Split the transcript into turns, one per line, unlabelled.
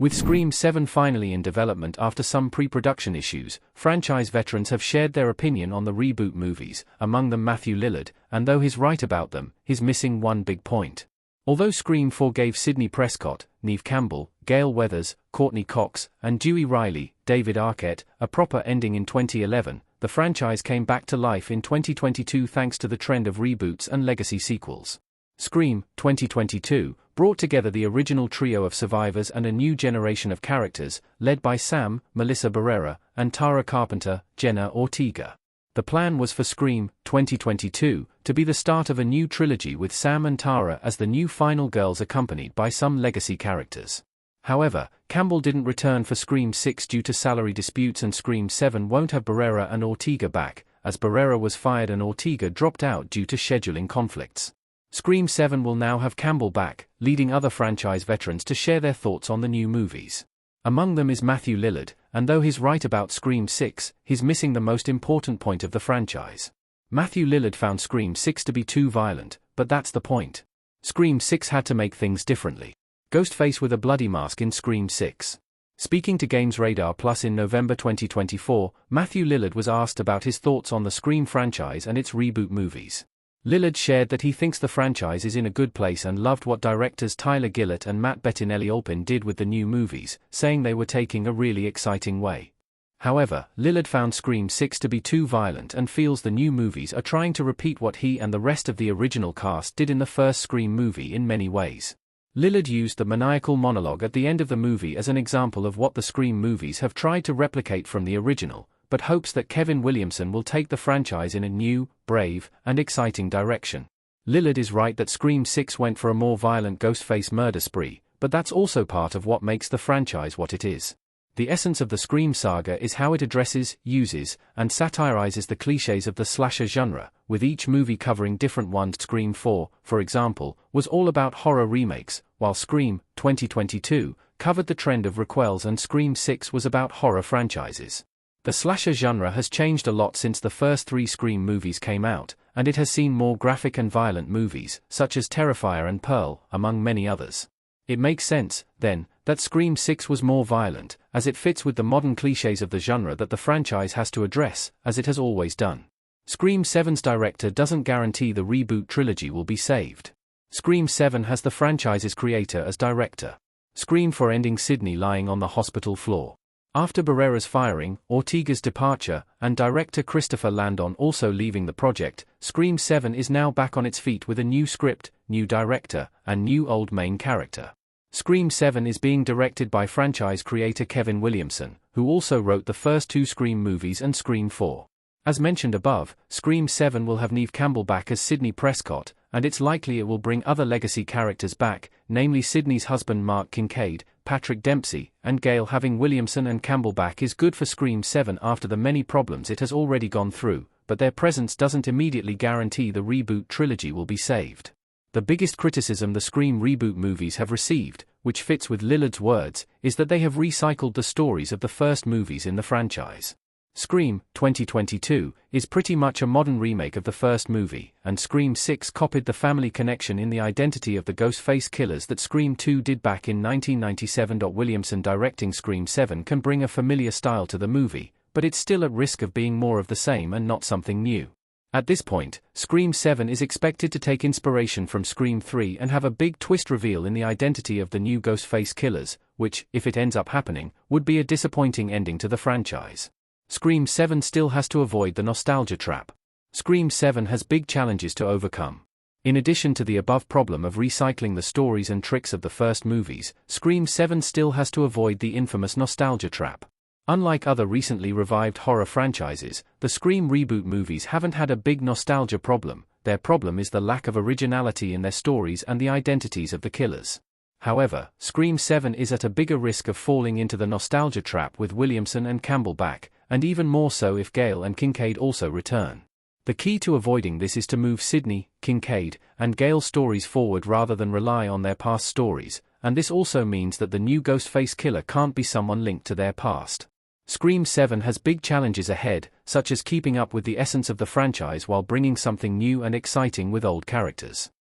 With Scream 7 finally in development after some pre-production issues, franchise veterans have shared their opinion on the reboot movies, among them Matthew Lillard, and though he's right about them, he's missing one big point. Although Scream 4 gave Sidney Prescott, Neve Campbell, Gale Weathers, Courtney Cox, and Dewey Riley, David Arquette, a proper ending in 2011, the franchise came back to life in 2022 thanks to the trend of reboots and legacy sequels. Scream 2022 brought together the original trio of survivors and a new generation of characters, led by Sam, Melissa Barrera, and Tara Carpenter, Jenna Ortega. The plan was for Scream 2022 to be the start of a new trilogy with Sam and Tara as the new final girls accompanied by some legacy characters. However, Campbell didn't return for Scream 6 due to salary disputes, and Scream 7 won't have Barrera and Ortega back, as Barrera was fired and Ortega dropped out due to scheduling conflicts. Scream 7 will now have Campbell back, leading other franchise veterans to share their thoughts on the new movies. Among them is Matthew Lillard, and though he's right about Scream 6, he's missing the most important point of the franchise. Matthew Lillard found Scream 6 to be too violent, but that's the point. Scream 6 had to make things differently. Ghostface with a bloody mask in Scream 6. Speaking to Games Radar Plus in November 2024, Matthew Lillard was asked about his thoughts on the Scream franchise and its reboot movies. Lillard shared that he thinks the franchise is in a good place and loved what directors Tyler Gillett and Matt Bettinelli-Olpin did with the new movies, saying they were taking a really exciting way. However, Lillard found Scream 6 to be too violent and feels the new movies are trying to repeat what he and the rest of the original cast did in the first Scream movie in many ways. Lillard used the maniacal monologue at the end of the movie as an example of what the Scream movies have tried to replicate from the original, but hopes that Kevin Williamson will take the franchise in a new, brave, and exciting direction. Lillard is right that Scream 6 went for a more violent Ghostface murder spree, but that's also part of what makes the franchise what it is. The essence of the Scream saga is how it addresses, uses, and satirizes the cliches of the slasher genre, with each movie covering different ones. Scream 4, for example, was all about horror remakes, while Scream 2022 covered the trend of requels, and Scream 6 was about horror franchises. The slasher genre has changed a lot since the first 3 Scream movies came out, and it has seen more graphic and violent movies, such as Terrifier and Pearl, among many others. It makes sense, then, that Scream 6 was more violent, as it fits with the modern cliches of the genre that the franchise has to address, as it has always done. Scream 7's director doesn't guarantee the reboot trilogy will be saved. Scream 7 has the franchise's creator as director. Scream 4 ending Sidney lying on the hospital floor. After Barrera's firing, Ortega's departure, and director Christopher Landon also leaving the project, Scream 7 is now back on its feet with a new script, new director, and new old main character. Scream 7 is being directed by franchise creator Kevin Williamson, who also wrote the first 2 Scream movies and Scream 4. As mentioned above, Scream 7 will have Neve Campbell back as Sidney Prescott, and it's likely it will bring other legacy characters back, namely Sidney's husband Mark Kincaid, Patrick Dempsey, and Gale. Having Williamson and Campbell back is good for Scream 7 after the many problems it has already gone through, but their presence doesn't immediately guarantee the reboot trilogy will be saved. The biggest criticism the Scream reboot movies have received, which fits with Lillard's words, is that they have recycled the stories of the first movies in the franchise. Scream 2022 is pretty much a modern remake of the first movie, and Scream 6 copied the family connection in the identity of the Ghostface killers that Scream 2 did back in 1997. Williamson directing Scream 7 can bring a familiar style to the movie, but it's still at risk of being more of the same and not something new. At this point, Scream 7 is expected to take inspiration from Scream 3 and have a big twist reveal in the identity of the new Ghostface killers, which, if it ends up happening, would be a disappointing ending to the franchise. Scream 7 still has to avoid the nostalgia trap. Scream 7 has big challenges to overcome. In addition to the above problem of recycling the stories and tricks of the first movies, Scream 7 still has to avoid the infamous nostalgia trap. Unlike other recently revived horror franchises, the Scream reboot movies haven't had a big nostalgia problem. Their problem is the lack of originality in their stories and the identities of the killers. However, Scream 7 is at a bigger risk of falling into the nostalgia trap with Williamson and Campbell back, and even more so if Gale and Kincaid also return. The key to avoiding this is to move Sidney, Kincaid, and Gale's stories forward rather than rely on their past stories, and this also means that the new Ghostface killer can't be someone linked to their past. Scream 7 has big challenges ahead, such as keeping up with the essence of the franchise while bringing something new and exciting with old characters.